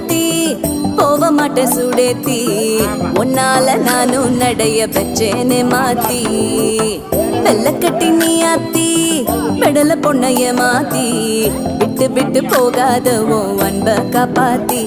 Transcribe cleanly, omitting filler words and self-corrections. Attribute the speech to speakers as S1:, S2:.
S1: ஊத்தி போக மாட்ட சுடேத்தி உன்னால நானும் நடைய பச்சேனே மாத்தி வெள்ள கட்டி நீ ஆத்தி பெடல பொண்ணைய மாத்தி விட்டு விட்டு போகாத உன் அன்ப காப்பாத்தி